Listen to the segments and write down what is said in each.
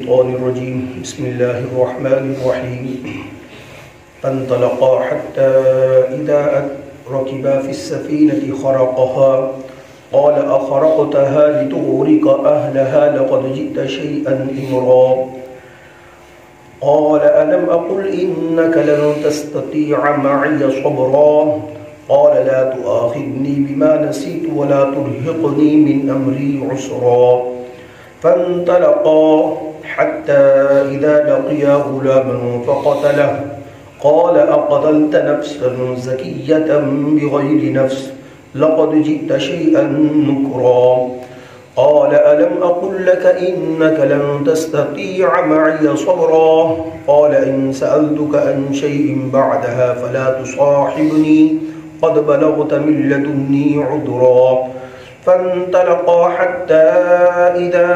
الشيطان الرجيم بسم الله الرحمن الرحيم فانطلقا حتى إذا ركبا في السفينة خرقها قال أخرقتها لتغرق أهلها لقد جئت شيئا إمرا قال ألم أقل إنك لن تستطيع معي صبرا قال لا تؤاخذني بما نسيت ولا ترهقني من أمري عسرا فانطلقا حتى إذا لقيا غلاما فقتله قال أقتلت نفسا زكية بغير نفس لقد جئت شيئا نكرا قال ألم أقل لك إنك لن تستطيع معي صبرا قال إن سألتك عن شيء بعدها فلا تصاحبني قد بلغت من لدني عذرا فانطلقا حتى إذا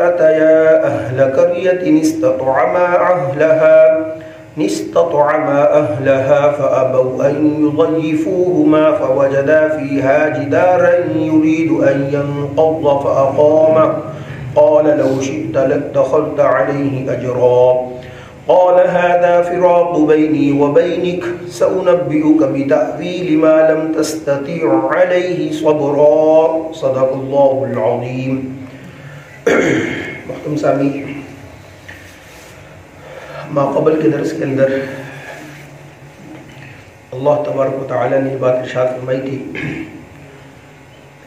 أتيا أهل قرية استطعما أهلها فأبوا أن يضيفوهما فوجدا فيها جدارا يريد أن ينقض فأقامه قال لو شئت لاتخذت عليه أجرا قال هذا فراق بيني وبينك سأنبئك بتأويل ما لم تستطيع عليه صبرا صدق الله العظيم. محترم سامعین، ما قبل کے درس کے اندر اللہ تبارک و تعالی نے بات ارشاد فرمائی تھی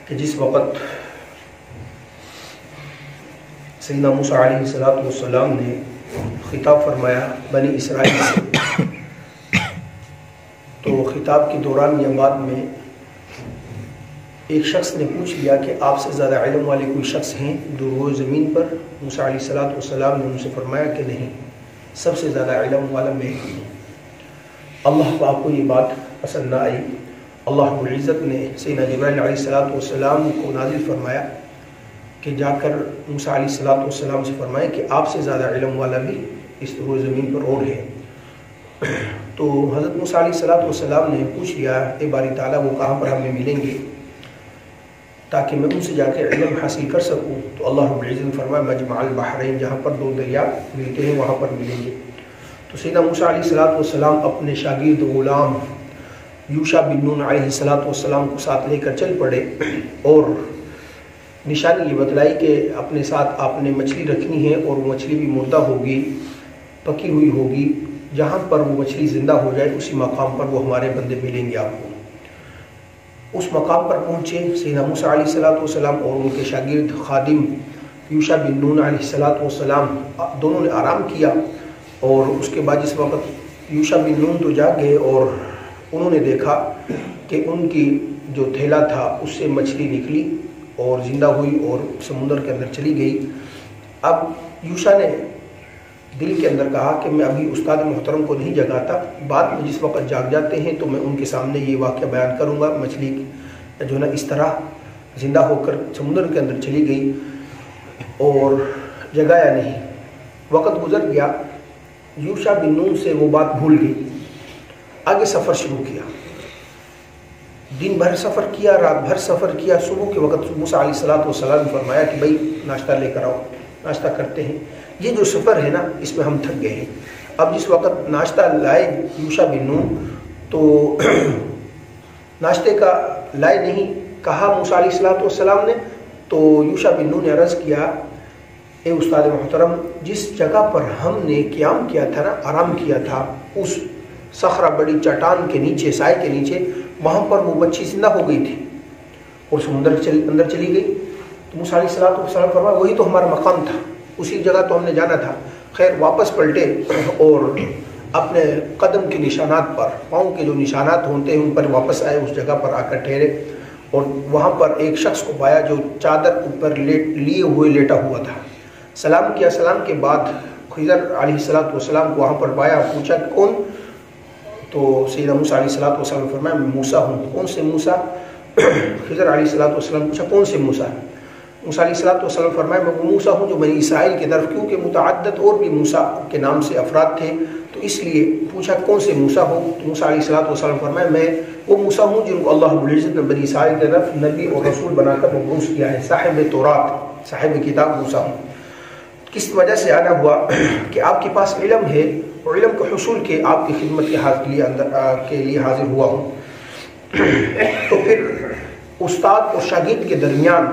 کہ جس وقت سیدنا موسیٰ علیہ السلام نے خطاب فرمایا بنی اسرائیل سے، تو خطاب کے دوران یا بعد میں ایک شخص نے پوچھ لیا کہ آپ سے زیادہ علم والے کوئی شخص ہیں روئے زمین پر؟ موسیٰ علیہ السلام نے ان سے فرمایا کہ نہیں، سب سے زیادہ علم والا میں ہوں۔ اللہ پاک کو یہ بات پسند نہ آئی۔ اللہ رب العزت نے سیدنا جبرائیل علیہ السلام کو نازل فرمایا کہ جا کر موسیٰ علیہ السلام سے فرمائے کہ آپ سے زیادہ علم والا بھی اس روئے زمین پر اور ہے۔ تو حضرت موسیٰ علیہ السلام نے پوچھ لیا اے باری تعالیٰ وہ کہاں پر ہمیں ملیں گے تاکہ میں ان سے جا کے علم حاصل کر سکوں؟ تو اللہ رب العزت نے فرمایا مجمع البحرین، جہاں پر دو دریا ملتے ہیں وہاں پر ملیں گے۔ تو سیدنا موسیٰ علیہ السلام اپنے شاگرد غلام یوشع بن نون علیہ السلام کو ساتھ لے کر چل پڑے اور نشانی یہ بتلائی کہ اپنے ساتھ آپ نے مچھلی رکھنی ہے اور وہ مچھلی بھی مردہ ہوگی، پکی ہوئی ہوگی، جہاں پر وہ مچھلی زندہ ہو جائے اسی مقام پر وہ ہمارے بندے ملیں گے آپ کو۔ اس مقام پر پہنچے سیدنا موسیٰ علیہ السلام اور ان کے شاگرد خادم یوشع بن نون علیہ السلام دونوں نے آرام کیا، اور اس کے بعد جس وقت یوشع بن نون تو جاگ گئے اور انہوں نے دیکھا کہ ان کی جو تھیلا تھا اس سے مچھلی نکلی اور زندہ ہوئی اور سمندر کے اندر چلی گئی۔ اب یوشع نے دل کے اندر کہا کہ میں ابھی استاد محترم کو نہیں جگاتا، بعد میں جس وقت جاگ جاتے ہیں تو میں ان کے سامنے یہ واقعہ بیان کروں گا، مچھلی جو نا اس طرح زندہ ہو کر سمندر کے اندر چلی گئی اور جگایا نہیں۔ وقت گزر گیا، یوشع بن نون سے وہ بات بھول گئی، آگے سفر شروع کیا، دن بھر سفر کیا، رات بھر سفر کیا۔ صبح کے وقت موسیٰ علیہ السلام نے فرمایا کہ بھائی ناشتہ لے کر آؤ، ناشتہ کرتے ہیں، یہ جو سفر ہے نا اس میں ہم تھک گئے ہیں۔ اب جس وقت ناشتہ لائے یوشع بن نون تو ناشتے کا لائے نہیں، کہا موسیٰ علیہ السلام نے، تو یوشع بن نون نے عرض کیا اے استاد محترم، جس جگہ پر ہم نے قیام کیا تھا نا، آرام کیا تھا، اس صخرہ بڑی چٹان کے نیچے، سائے کے نیچے، وہاں پر وہ مچھلی زندہ ہو گئی تھی اور سمندر اندر چلی گئی۔ تو موسیٰ علیہ السلام فرمایا وہی تو ہمارا مقام تھا، اسی جگہ تو ہم نے جانا تھا۔ خیر واپس پلٹے اور اپنے قدم کے نشانات پر، پاؤں کے جو نشانات ہوتے ہیں ان پر واپس آئے، اس جگہ پر آ کر ٹھہرے اور وہاں پر ایک شخص کو پایا جو چادر اوپر لیے ہوئے لیٹا ہوا تھا۔ سلام کیا، سلام کے بعد خضر علیہ السلام کو وہاں پر پایا، پوچھا کون؟ تو سیدنا موسیٰ علیہ السلام فرمایا میں موسیٰ ہوں۔ کون سے موسیٰ؟ خضر علیہ السلام پوچھا کون سے موسیٰ؟ موسیٰ علیہ السلام فرمایا میں وہ موسیٰ ہوں جو بنی اسرائیل کی طرف، کیونکہ متعدد اور بھی موسیٰ کے نام سے افراد تھے تو اس لیے پوچھا کون سے موسیٰ ہو؟ تو موسیٰ علیہ السلام فرمایا میں وہ موسیٰ ہوں جن کو اللہ رب العزت نے بنی اسرائیل کی طرف نبی اور رسول بنا کر مبعوث کیا ہے، صاحب تورات، صاحب کتاب موسیٰ ہوں۔ کس وجہ سے آنا ہوا کہ آپ کے پاس علم ہے اور علم کے حصول کے آپ کی خدمت کے لیے حاضر ہوا ہوں. تو پھر استاد اور شاگرد کے درمیان،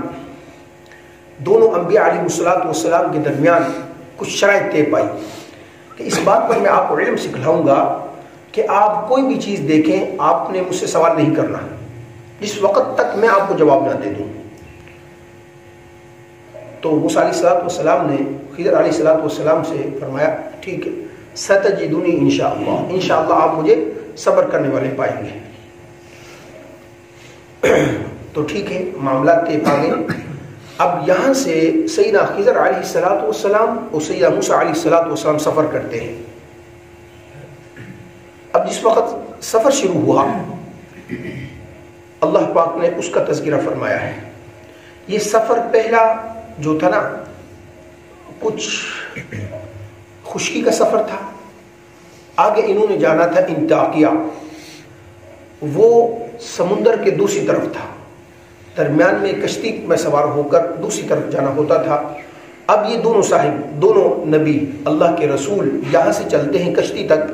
دونوں انبیاء علیہ السلام کے درمیان کچھ شرائط طے پائی کہ اس بات پر میں آپ کو علم سکھلاؤں گا کہ آپ کوئی بھی چیز دیکھیں آپ نے مجھ سے سوال نہیں کرنا جس وقت تک میں آپ کو جواب نہ دے دوں. تو موسیٰ علیہ السلام نے خضر علیہ السلام سے فرمایا ٹھیک ہے، ستجدونی انشاءاللہ آپ مجھے صبر کرنے والے پائیں گے. تو ٹھیک ہے، معاملات طے پا گئے. اب یہاں سے سیدنا خضر علیہ السلام اور سیدنا موسیٰ علیہ السلام سفر کرتے ہیں. اب جس وقت سفر شروع ہوا اللہ پاک نے اس کا تذکرہ فرمایا ہے. یہ سفر پہلا جو تھا نا کچھ خشکی کا سفر تھا. آگے انہوں نے جانا تھا انطاکیہ، وہ سمندر کے دوسری طرف تھا. درمیان میں کشتی میں سوار ہو کر دوسری طرف جانا ہوتا تھا. اب یہ دونوں نبی اللہ کے رسول یہاں سے چلتے ہیں کشتی تک.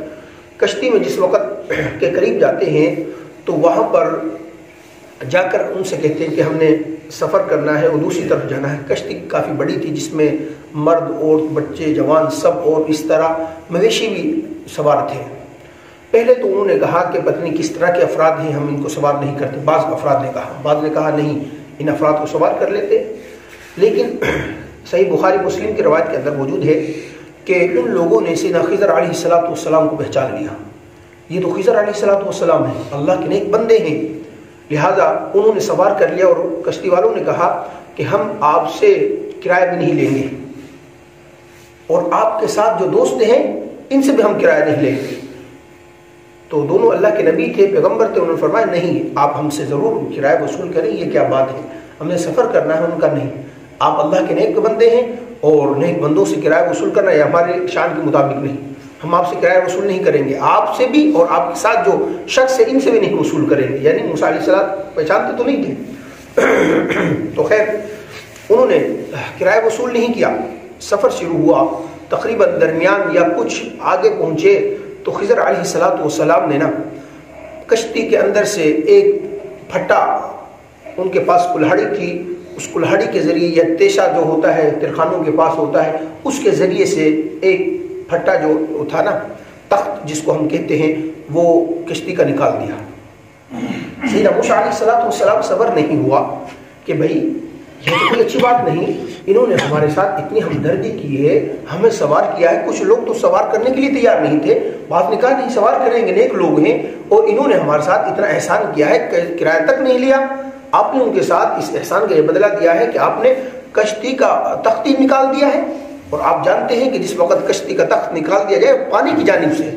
کشتی میں جس وقت کے قریب جاتے ہیں تو وہاں پر جا کر ان سے کہتے ہیں کہ ہم نے سفر کرنا ہے اور دوسری طرف جانا ہے. کشتی کافی بڑی تھی جس میں مرد عورت بچے جوان سب اور اس طرح مویشی بھی سوار تھے. پہلے تو انہوں نے کہا کہ پتہ نہیں کس طرح کے افراد ہیں، ہم ان کو سوار نہیں کرتے. بعض افراد نے کہا، بعض نے کہا نہیں ان افراد کو سوار کر لیتے. لیکن صحیح بخاری مسلم کی روایت کے اندر موجود ہے کہ ان لوگوں نے سیدنا خضر علیہ السلام کو پہچان لیا. یہ تو خضر علیہ السلام ہیں، اللہ کے نیک بندے ہیں. لہذا انہوں نے سوار کر لیا اور کشتی والوں نے کہا کہ ہم آپ سے کرایہ بھی نہیں لیں گے اور آپ کے ساتھ جو دوست ہیں ان سے بھی ہم کرایہ نہیں لیں گے. تو دونوں اللہ کے نبی تھے، پیغمبر تھے. انہوں نے فرمایا نہیں، آپ ہم سے ضرور کرایہ وصول کریں، یہ کیا بات ہے، ہم نے سفر کرنا ہے. ان کا نہیں، آپ اللہ کے نیک بندے ہیں اور نیک بندوں سے کرایہ وصول کرنا یہ ہمارے شان کے مطابق نہیں، ہم آپ سے کرایہ وصول نہیں کریں گے. آپ سے بھی اور آپ کے ساتھ جو شخص ہے ان سے بھی نہیں وصول کریں گے. یعنی موسیٰ علیہ السلام پہچانتے تو نہیں تھے. تو خیر انہوں نے کرایہ وصول نہیں کیا. سفر شروع ہوا، تقریباً درمیان یا کچھ آگے پہنچے تو خضر علیہ السلام نے نا کشتی کے اندر سے ایک پھٹا، ان کے پاس کلہاڑی تھی، اس کلہاڑی کے ذریعے یا تیشا جو ہوتا ہے ترخانوں کے پاس ہوتا ہے اس کے ذریعے سے ایک پھٹا جو تھا نا تخت جس کو ہم کہتے ہیں وہ کشتی کا نکال دیا. سیدنا موسیٰ علیہ السلام صبر نہیں ہوا کہ بھائی یہ تو کوئی اچھی بات نہیں، انہوں نے ہمارے ساتھ اتنی ہمدردی کی ہے، ہمیں سوار کیا ہے. کچھ لوگ تو سوار کرنے کے لیے تیار نہیں تھے، بعض نے کہا نہیں سوار کریں گے، نیک لوگ ہیں اور انہوں نے ہمارے ساتھ اتنا احسان کیا ہے، کرایہ تک نہیں لیا. آپ نے ان کے ساتھ اس احسان کا یہ بدلہ دیا ہے کہ آپ نے کشتی کا تخت ہی نکال دیا ہے. اور آپ جانتے ہیں کہ جس وقت کشتی کا تخت نکال دیا جائے پانی کی جانب سے،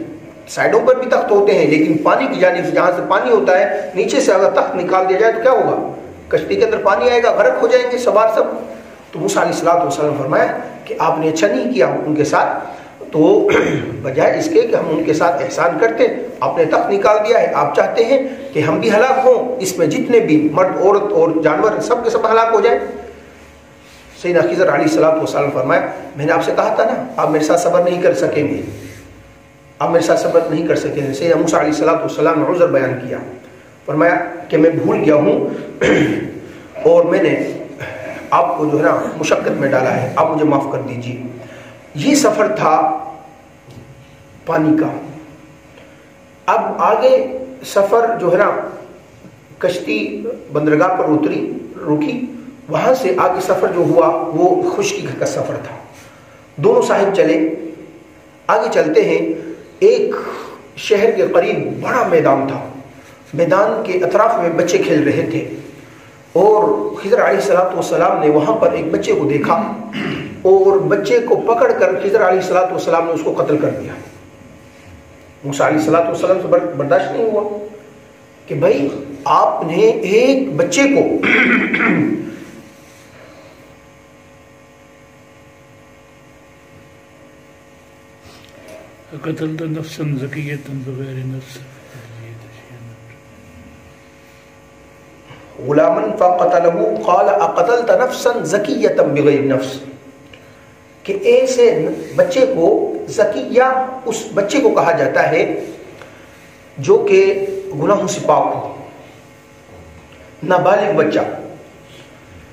سائڈوں پر بھی تخت ہوتے ہیں لیکن پانی کی جانب سے جہاں سے پانی ہوتا ہے نیچے سے اگر تخت نکال دیا جائے تو کیا ہوگا، کشتی کے اندر پانی آئے گا، غرق ہو جائیں گے سوار سب. تو موسیٰ علیہ السلام فرمایا کہ آپ نے اچھا نہیں کیا ان کے ساتھ، تو بجائے اس کے کہ ہم ان کے ساتھ احسان کرتے آپ نے تخت نکال دیا ہے. آپ چاہتے ہیں کہ ہم بھی ہلاک ہوں، اس میں جتنے بھی مرد عورت اور جانور سب کے سب ہلاک ہو جائیں. سیدنا خضر علیہ السلام فرمایا میں نے آپ سے کہا تھا نا آپ میرے ساتھ صبر نہیں کر سکیں گے، آپ میرے ساتھ صبر نہیں کر سکیں گے. سیدنا موسیٰ علیہ السلام نے عذر بیان کیا، فرمایا کہ میں بھول گیا ہوں اور میں نے آپ کو جو ہے نا مشقت میں ڈالا ہے، آپ مجھے معاف کر دیجیے. یہ سفر تھا پانی کا. اب آگے سفر جو ہے نا کشتی بندرگاہ پر رکی، وہاں سے آگے سفر جو ہوا وہ خشکی کا سفر تھا. دونوں صاحب چلے، آگے چلتے ہیں. ایک شہر کے قریب بڑا میدان تھا، میدان کے اطراف میں بچے کھیل رہے تھے اور خضر علیہ السلام نے وہاں پر ایک بچے کو دیکھا اور بچے کو پکڑ کر خضر علیہ السلام نے اس کو قتل کر دیا. موسیٰ علیہ السلام سے برداشت نہیں ہوا کہ بھائی آپ نے ایک بچے کو قتلت نفسا زکیۃ بغیر نفس غلاما فقتله قال اقتلت نفسا زکیۃ بغیر نفس، کہ ایسے بچے کو ذکی یا اس بچے کو کہا جاتا ہے جو کہ گناہوں سے پاک ہو. نابالغ بچہ،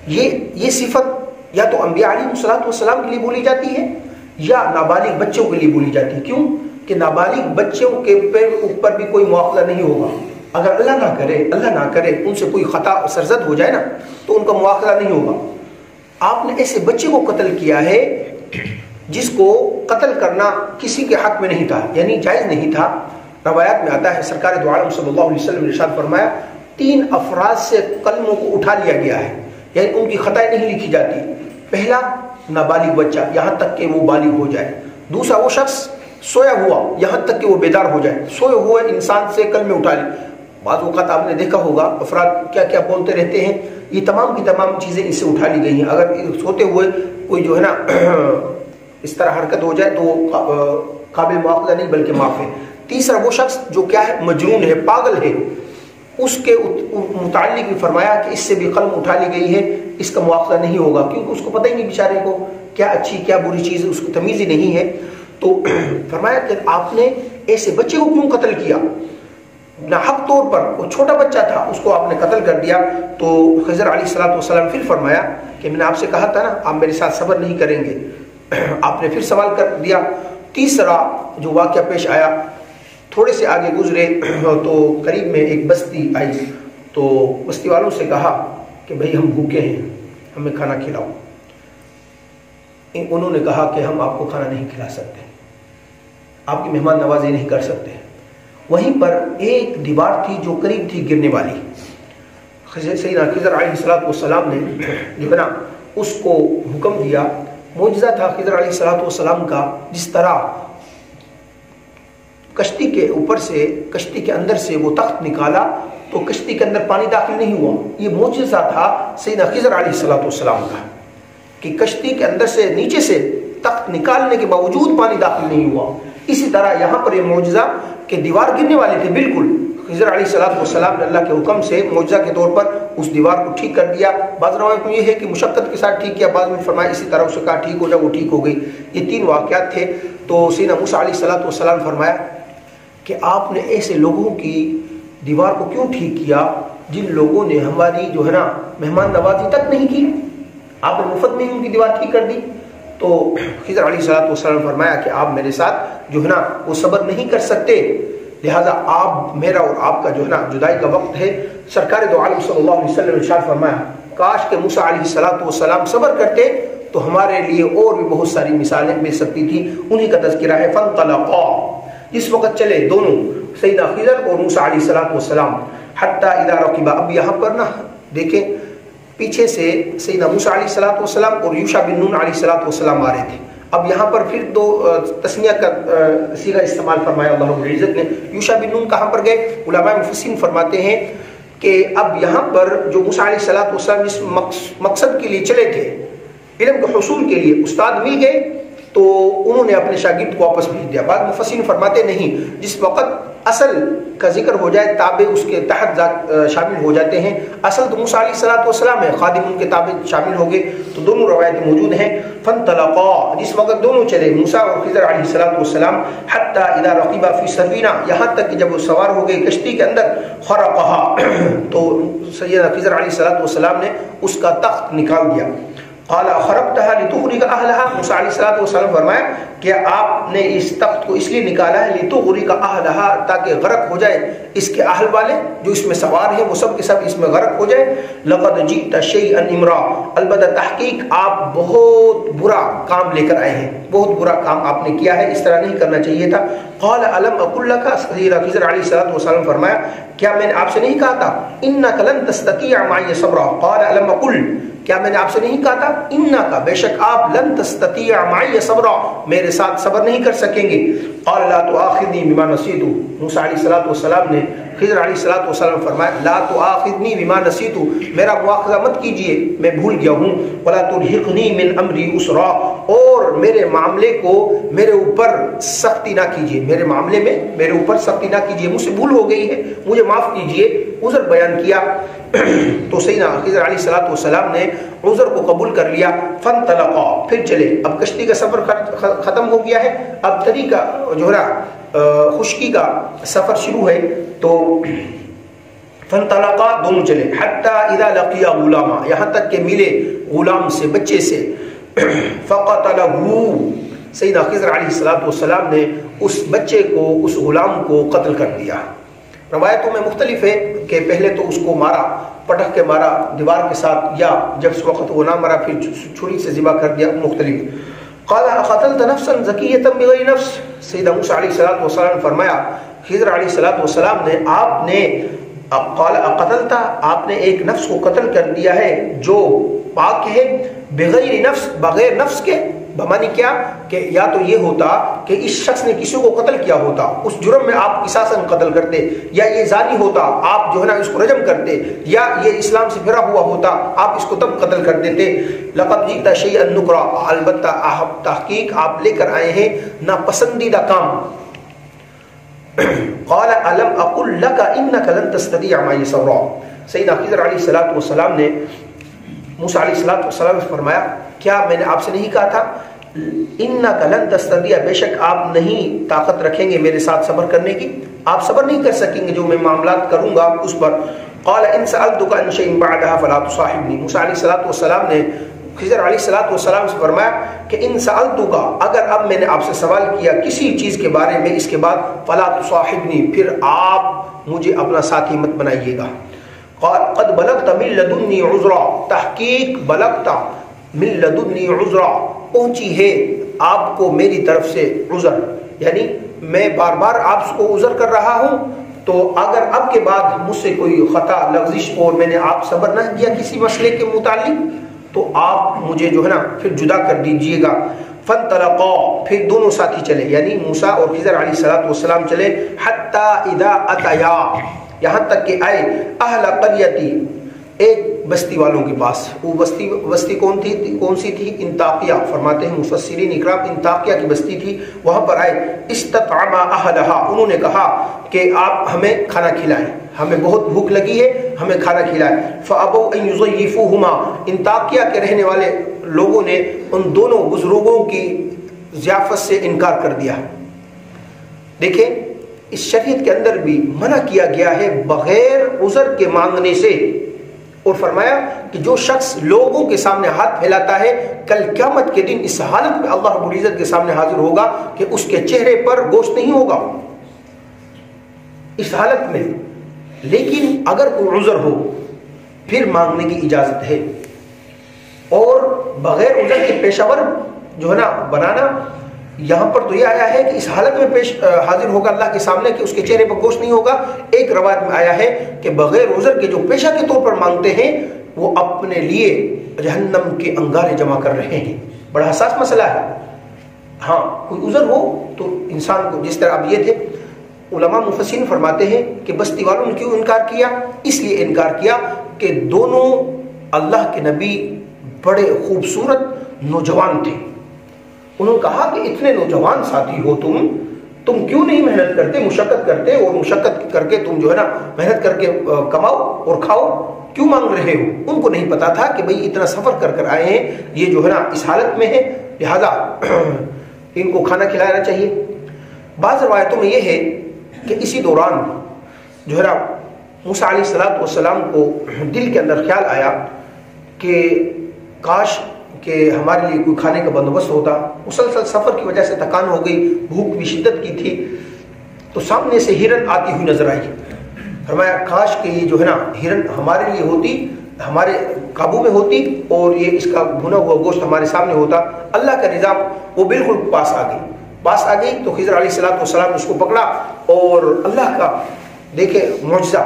یہ صفت یا تو انبیاء علیہ الصلوۃ والسلام کے لیے بولی جاتی ہے یا نابالغ بچوں کے لیے بولی جاتی ہے. کیوں کہ نابالغ بچوں کے اوپر بھی کوئی مواخذہ نہیں ہوگا. اگر اللہ نہ کرے ان سے کوئی خطا سرزد ہو جائے نا تو ان کا مواخذہ نہیں ہوگا. آپ نے ایسے بچے کو قتل کیا ہے جس کو قتل کرنا کسی کے حق میں نہیں تھا، یعنی جائز نہیں تھا. روایات میں آتا ہے سرکار دو عالم صلی اللہ علیہ وسلم نے ارشاد فرمایا 3 افراد سے قلموں کو اٹھا لیا گیا ہے، یعنی ان کی خطائیں نہیں لکھی جاتی. پہلا نابالغ بچہ یہاں تک کہ وہ بالغ ہو جائے. دوسرا وہ شخص سویا ہوا یہاں تک کہ وہ بیدار ہو جائے. سوئے ہوئے انسان سے کلمے اٹھا لی. بعض اوقات آپ نے دیکھا ہوگا افراد کیا کیا بولتے رہتے ہیں، یہ تمام کی تمام چیزیں اس سے اٹھا لی گئی ہیں. اگر سوتے ہوئے کوئی جو ہے نا اس طرح حرکت ہو جائے تو قابل مواخذہ نہیں بلکہ معاف ہے. تیسرا وہ شخص جو کیا ہے مجنون ہے، پاگل ہے، اس کے متعلق بھی فرمایا کہ اس سے بھی قلم اٹھا لی گئی ہے، اس کا مواخذہ نہیں ہوگا کیونکہ اس کو پتہ ہی نہیں بیچارے کو کیا اچھی کیا بری چیز ہے، اس کو تمیز ہی نہیں ہے. تو فرمایا کہ آپ نے ایسے بچے کو کیوں قتل کیا؟ ناحق طور پر، وہ چھوٹا بچہ تھا، اس کو آپ نے قتل کر دیا. تو خضر علیہ الصلوۃ والسلام پھر فرمایا کہ میں نے آپ سے کہا تھا نا آپ میرے ساتھ صبر نہیں کریں گے. آپ نے پھر سوال کر دیا. تیسرا جو واقعہ پیش آیا، تھوڑے سے آگے گزرے تو قریب میں ایک بستی آئی، تو بستی والوں سے کہا کہ بھئی ہم بھوکے ہیں، ہمیں کھانا کھلاؤ. انہوں نے کہا کہ ہم آپ کو کھانا نہیں کھلا سکتے، آپ کی مہمان نوازی نہیں کر سکتے. وہیں پر ایک دیوار تھی جو قریب تھی گرنے والی. سیدنا خضر علیہ الصلوۃ والسلام نے جو ہے نا اس کو حکم دیا. معجزہ تھا خضر علیہ الصلوۃ والسلام کا، جس طرح کشتی کے اوپر سے، کشتی کے اندر سے وہ تخت نکالا تو کشتی کے اندر پانی داخل نہیں ہوا. یہ معجزہ تھا سیدنا خضر علیہ الصلوۃ والسلام کا کہ کشتی کے اندر سے نیچے سے تخت نکالنے کے باوجود پانی داخل نہیں ہوا. اسی طرح یہاں پر یہ معجزہ کہ دیوار گرنے والی تھی بالکل، خضر علیہ الصلوۃ والسلام نے اللہ کے حکم سے معجزہ کے طور پر اس دیوار کو ٹھیک کر دیا. بعض روایت میں یہ ہے کہ مشقت کے ساتھ ٹھیک کیا، بعض میں فرمایا اسی طرح اسے کہا ٹھیک ہو جا، وہ ٹھیک ہو گئی. یہ 3 واقعات تھے. تو سیدنا موسیٰ علیہ الصلوۃ والسلام فرمایا کہ آپ نے ایسے لوگوں کی دیوار کو کیوں ٹھیک کیا جن لوگوں نے ہماری جو ہے نا مہمان نوازی تک نہیں کی، آپ نے مفت میں ان کی دیوار ٹھیک کر دی. تو خضر علیہ الصلوۃ والسلام فرمایا کہ آپ میرے ساتھ جو ہے نا وہ صبر نہیں کر سکتے، لہذا آپ میرا اور آپ کا جو ہے نا جدائی کا وقت ہے. سرکار دو عالم صلی اللہ علیہ وسلم نے ارشاد فرمایا کاش کہ موسیٰ علیہ الصلوۃ والسلام صبر کرتے تو ہمارے لیے اور بھی بہت ساری مثالیں مل سکتی تھی. انہی کا تذکرہ ہے. فانطلقا، اس وقت چلے دونوں سیدنا خضر اور موسیٰ علیہ الصلوۃ والسلام، حتی اذا رکبا. اب یہاں پر نا دیکھیں پیچھے سے سیدنا موسیٰ علیہ الصلوۃ والسلام اور یوشع بن نون علیہ الصلوۃ والسلام آ رہے تھے. اب یہاں پر پھر 2 تسنیہ کا صیغہ استعمال فرمایا اللہ رب العزت نے. یوشع بن نون کہاں پر گئے؟ علماء مفسرین فرماتے ہیں کہ اب یہاں پر جو موسیٰ علیہ الصلوۃ والسلام جس مقصد کے لیے چلے تھے، علم کے حصول کے لیے، استاد مل گئے تو انہوں نے اپنے شاگرد کو واپس بھیج دیا. بعض مفسرین فرماتے نہیں، جس وقت اصل کا ذکر ہو جائے تابع اس کے تحت شامل ہو جاتے ہیں. اصل تو موسیٰ علیہ الصلوۃ والسلام ہے، خادم ان کے تابع شامل ہو گئے. تو دونوں روایتیں موجود ہیں. فانطلقا، جس وقت دونوں چلے موسیٰ اور خضر علیہ الصلوۃ والسلام، حتی اذا رکبا فی سفینہ، یہاں تک کہ جب وہ سوار ہو گئے کشتی کے اندر، خرقها، تو سیدنا خضر علیہ الصلوۃ والسلام نے اس کا تخت نکال دیا. قال اخرقتها لتغرق اهلها، موسیٰ علیہ الصلوۃ والسلام فرمایا کہ آپ نے اس تخت کو اس لیے نکالا ہے لتغرق اهلها، تاکہ غرق ہو جائے اس کے اہل والے جو اس میں سوار ہیں، وہ سب کے سب اس میں غرق ہو جائے. لقد جئت شیئا امرا، البتہ تحقیق آپ بہت برا کام لے کر آئے ہیں، بہت برا کام آپ نے کیا ہے، اس طرح نہیں کرنا چاہیے تھا. قال الم اقل لك، خضر علیہ الصلوۃ والسلام فرمایا کیا میں نے آپ سے نہیں کہا تھا انک لن تستطيع معي صبرا. قال الم اقل، کیا میں نے آپ سے نہیں کہا تھا انک، بے شک آپ، لن تستطيع معي صبرا، میرے ساتھ صبر نہیں کر سکیں گے. قال لا تؤاخذني بما نسيت، موسیٰ علیہ الصلوۃ والسلام نے خضر علیہ الصلوۃ والسلام فرمایا لا تؤاخذني بما نسيت، میرا مواخذہ مت کیجیے، میں بھول گیا ہوں. ولا ترهقني من امری اسرا، اور میرے معاملے کو میرے اوپر سختی نہ کیجیے، میرے معاملے میں میرے اوپر سختی نہ کیجیے، مجھ سے بھول ہو گئی ہے، مجھے معاف کیجیے، عذر بیان کیا۔ تو سیدنا خضر علیہ السلام نے عذر کو قبول کر لیا۔ فانطلقا، پھر چلے، اب کشتی کا سفر ختم ہو گیا ہے، اب تری کا جو ہے خشکی کا سفر شروع ہے۔ تو فانطلقا، دونوں چلے، حتی اذا لقیا غلاما، یہاں تک کہ ملے غلام سے، بچے سے۔ فقتلہ، سیدنا خضر علیہ السلام نے اس بچے کو، اس غلام کو قتل کر دیا۔ روایتوں میں مختلف ہے کہ پہلے تو اس کو مارا، پٹک کے مارا دیوار کے ساتھ، یا جب اس وقت وہ نہ مرا پھر چھری سے ذبح کر دیا، مختلف۔ قال اقتلت نفسا زکیۃ بغیر نفس، سیدنا موسیٰ علیہ السلام نے فرمایا، خضر علیہ السلام نے، آپ نے قال اقتلت، آپ نے ایک نفس کو قتل کر دیا ہے جو پاک ہے، بغیر نفس، بغیر نفس کے، بمانی کیا کہ یا تو یہ ہوتا کہ اس شخص نے کسی کو قتل کیا ہوتا، اس جرم میں آپ قصاصاً قتل کرتے، یا یہ زانی ہوتا، آپ جو ہے نا اس کو رجم کرتے، یا یہ اسلام سے پھرا ہوا ہوتا، آپ اس کو تب قتل کر دیتے۔ لقد جئت شیئا نکرا، البتہ تحقیق آپ لے کر آئے ہیں ناپسندیدہ کام۔ قال الم اقل لك انك لن تستطيع معي صبرا، سیدنا خضر علیہ السلام نے موسیٰ علیہ السلام سے فرمایا، کیا میں نے آپ سے نہیں کہا تھا انک لن تستطیع، بے شک آپ نہیں طاقت رکھیں گے میرے ساتھ صبر کرنے کی، آپ صبر نہیں کر سکیں گے جو میں معاملات کروں گا اس پر۔ قال ان سألتك عن شيء بعدها فلا تصاحبني، موسیٰ علیہ السلام نے خضر علیہ السلام سے فرمایا کہ ان سألتك، اگر اب میں نے آپ سے سوال کیا کسی چیز کے بارے میں اس کے بعد، فلا تصاحبني، پھر آپ مجھے اپنا ساتھی مت بنائیے گا۔ قد بلغت من لدنی عذرا، تحقیق بلغت من لدنی عذرا، پہنچی ہے آپ کو میری طرف سے عذر، یعنی میں بار بار آپ کو عذر کر رہا ہوں، تو اگر اب کے بعد مجھ سے کوئی خطا لغزش اور میں نے آپ صبر نہ کیا کسی مسئلے کے متعلق، تو آپ مجھے جو ہے نا پھر جدا کر دیجئے گا۔ فانطلقا، پھر دونوں ساتھی چلے، یعنی موسیٰ اور خضر علیہ السلام چلے، حتی اذا اتیا، یہاں تک کہ آئے اہل قریتی، ایک بستی والوں کے پاس۔ وہ بستی کون سی تھی؟ انطاکیہ، فرماتے ہیں مفسرین اکرام انطاکیہ کی بستی تھی، وہاں پر آئے۔ استطعما اہلہا، انہوں نے کہا کہ آپ ہمیں کھانا کھلائیں، ہمیں بہت بھوک لگی ہے، ہمیں کھانا کھلائیں۔ فابوا ان یضیفوہما، انطاکیہ کے رہنے والے لوگوں نے ان دونوں بزرگوں کی ضیافت سے انکار کر دیا۔ دیکھیں اس شریعت کے اندر بھی منع کیا گیا ہے بغیر عذر کے مانگنے سے، اور فرمایا کہ جو شخص لوگوں کے سامنے ہاتھ پھیلاتا ہے کل قیامت کے دن اس حالت میں اللہ رب العزت کے سامنے حاضر ہوگا کہ اس کے چہرے پر گوشت نہیں ہوگا اس حالت میں۔ لیکن اگر کوئی عذر ہو پھر مانگنے کی اجازت ہے، اور بغیر عذر کے پیشہ ور جو ہے نا بنانا، یہاں پر تو یہ آیا ہے کہ اس حالت میں حاضر ہوگا اللہ کے سامنے کہ اس کے چہرے پر گوشت نہیں ہوگا۔ ایک روایت میں آیا ہے کہ بغیر عذر کے جو پیشہ کے طور پر مانگتے ہیں وہ اپنے لیے جہنم کے انگارے جمع کر رہے ہیں۔ بڑا حساس مسئلہ ہے۔ ہاں کوئی عذر ہو تو انسان کو، جس طرح اب یہ تھے، علماء مفسرین فرماتے ہیں کہ بستی والوں نے کیوں انکار کیا؟ اس لیے انکار کیا کہ دونوں اللہ کے نبی بڑے خوبصورت نوجوان تھے۔ انہوں نے کہا کہ اتنے نوجوان ساتھی ہو تم کیوں نہیں محنت کرتے، مشقت کرتے، اور مشقت کر کے تم جو ہے نا محنت کر کے کماؤ اور کھاؤ، کیوں مانگ رہے ہو؟ ان کو نہیں پتا تھا کہ بھئی اتنا سفر کر کر آئے ہیں، یہ جو ہے نا اس حالت میں ہے، لہذا ان کو کھانا کھلانا چاہیے۔ بعض روایتوں میں یہ ہے کہ اسی دوران جو ہے نا موسیٰ علیہ السلام کو دل کے اندر خیال آیا کہ کاش کہ ہمارے لیے کوئی کھانے کا بندوبست ہوتا، مسلسل سفر کی وجہ سے تھکان ہو گئی، بھوک بھی شدت کی تھی، تو سامنے سے ہرن آتی ہوئی نظر آئی۔ فرمایا کاش کہ یہ جو ہے نا ہرن ہمارے لیے ہوتی، ہمارے قابو میں ہوتی، اور یہ اس کا بھنا ہوا گوشت ہمارے سامنے ہوتا۔ اللہ کا نظام، وہ بالکل پاس آ گئی تو خضر علیہ السلام نے اس کو پکڑا، اور اللہ کا دیکھے معجزہ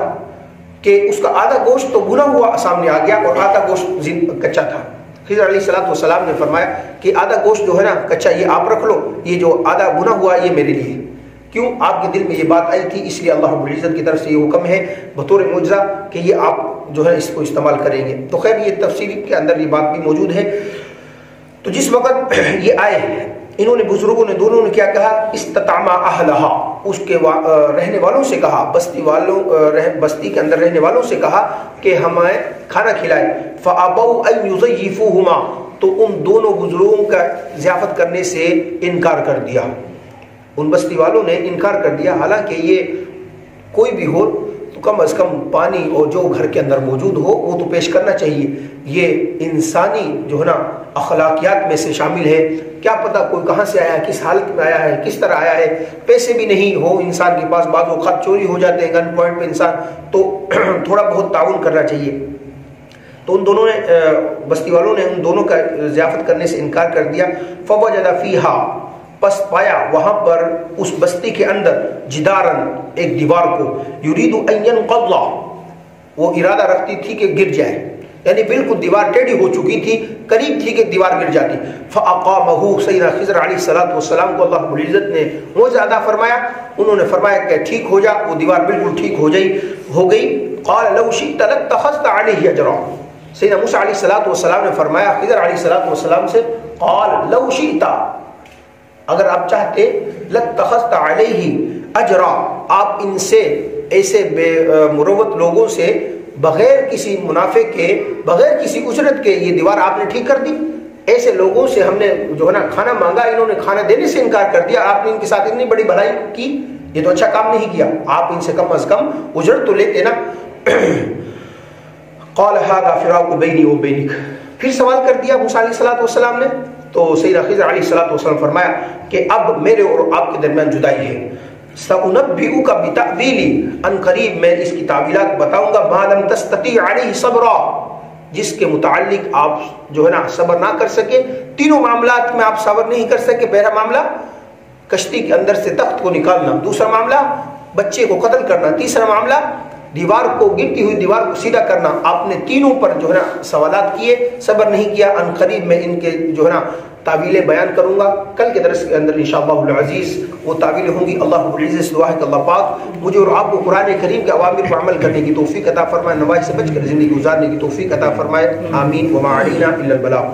کہ اس کا آدھا گوشت تو بھنا ہوا سامنے آ گیا اور آدھا گوشت کچا تھا۔ خضر علیہ السلام نے فرمایا کہ آدھا گوشت جو ہے نا کچا یہ آپ رکھ لو، یہ جو آدھا بھنا ہوا یہ میرے لیے۔ کیوں؟ آپ کے دل میں یہ بات آئی تھی، اس لیے اللہ رب العزت کی طرف سے یہ حکم ہے بطور معجزہ کہ یہ آپ جو ہے اس کو استعمال کریں گے۔ تو خیر یہ تفسیر کے اندر یہ بات بھی موجود ہے۔ تو تو جس وقت یہ آئے انہوں نے بزرگوں نے دونوں نے کیا کہا، استطعما اہلہا، اس کے رہنے والوں سے کہا، بستی کے اندر رہنے والوں سے کہا کہ ہمیں کھانا کھلائے، فابوا ان یضیفوہما، تو ان دونوں بزرگوں کا ضیافت کرنے سے انکار کر دیا، ان بستی والوں نے انکار کر دیا، حالانکہ یہ کوئی بھی ہو تو کم از کم پانی اور جو گھر کے اندر موجود ہو وہ تو پیش کرنا چاہیے، یہ انسانی جو ہے نا اخلاقیات میں سے شامل ہے، کیا پتہ کوئی کہاں سے آیا ہے، کس حالت میں آیا ہے، کس طرح آیا ہے، پیسے بھی نہیں ہو انسان کے پاس، بعض اوقات چوری ہو جاتے ہیں گن پوائنٹ پہ انسان، تو تھوڑا بہت تعاون کرنا چاہیے۔ تو ان دونوں نے بستی والوں نے ان دونوں کا ضیافت کرنے سے انکار کر دیا، فوجد فیہا، پس پایا وہاں پر اس بستی کے اندر جدارن، ایک دیوار کو، یرید ان ینقض، وہ ارادہ رکھتی تھی کہ گر جائے، یعنی بالکل دیوار ٹیڑھی ہو چکی تھی، قریب تھی کہ دیوار گر جاتی، فاقامہ، سیدنا خضر علیہ السلام کو اللہ رب العزت نے معجزہ عطا فرمایا، انہوں نے فرمایا کہ ٹھیک ہو جا، وہ دیوار بالکل ٹھیک ہو گئی، قال لو شئت لاتخذت علیہ اجرا، سیدنا موسیٰ علیہ السلام نے فرمایا خضر علیہ السلام سے، قال لو شئت، اگر آپ چاہتے، لاتخذت علیہ اجرا، آپ ان سے، ایسے بے مروت لوگوں سے بغیر کسی منافع کے، بغیر کسی اجرت کے یہ دیوار آپ نے ٹھیک کر دی، ایسے لوگوں سے ہم نے جو ہے نا کھانا مانگا، انہوں نے کھانا دینے سے انکار کر دیا، آپ نے ان کے ساتھ اتنی بڑی بھلائی کی، یہ تو اچھا کام نہیں کیا، آپ ان سے کم از کم اجرت تو لیتے نا۔ قال هذا فراق بینی و بینک، پھر سوال کر دیا موسیٰ علیہ السلام نے، تو سیدنا خضر علیہ السلام فرمایا کہ اب میرے اور آپ کے درمیان جدائی ہے، سأنبئک بتأویلی، ان قریب میں اس کی تعویلات بتاؤں گا، ما لم تستطیع علیہ صبرا، جس کے متعلق آپ جو ہے نا صبر نہ کر سکے، تینوں معاملات میں آپ صبر نہیں کر سکے، پہلا معاملہ کشتی کے اندر سے تخت کو نکالنا، دوسرا معاملہ بچے کو قتل کرنا، تیسرا معاملہ دیوار کو، گرتی ہوئی دیوار کو سیدھا کرنا، آپ نے تینوں پر جو ہے نا سوالات کیے، صبر نہیں کیا، ان قریب میں ان کے جو ہے نا تعویلیں بیان کروں گا، کل کے درس کے اندر انشاءاللہ العزیز وہ تعویلیں ہوں گی۔ اللہ رب العزت سے دعا ہے کہ اللہ پاک مجھے اور آپ کو قرآن کریم کے اوامر پر عمل کرنے کی توفیق عطا فرمائے، نواہی سے بچ کر زندگی گزارنے کی توفیق عطا فرمائے، آمین، وما علینا الا البلاغ۔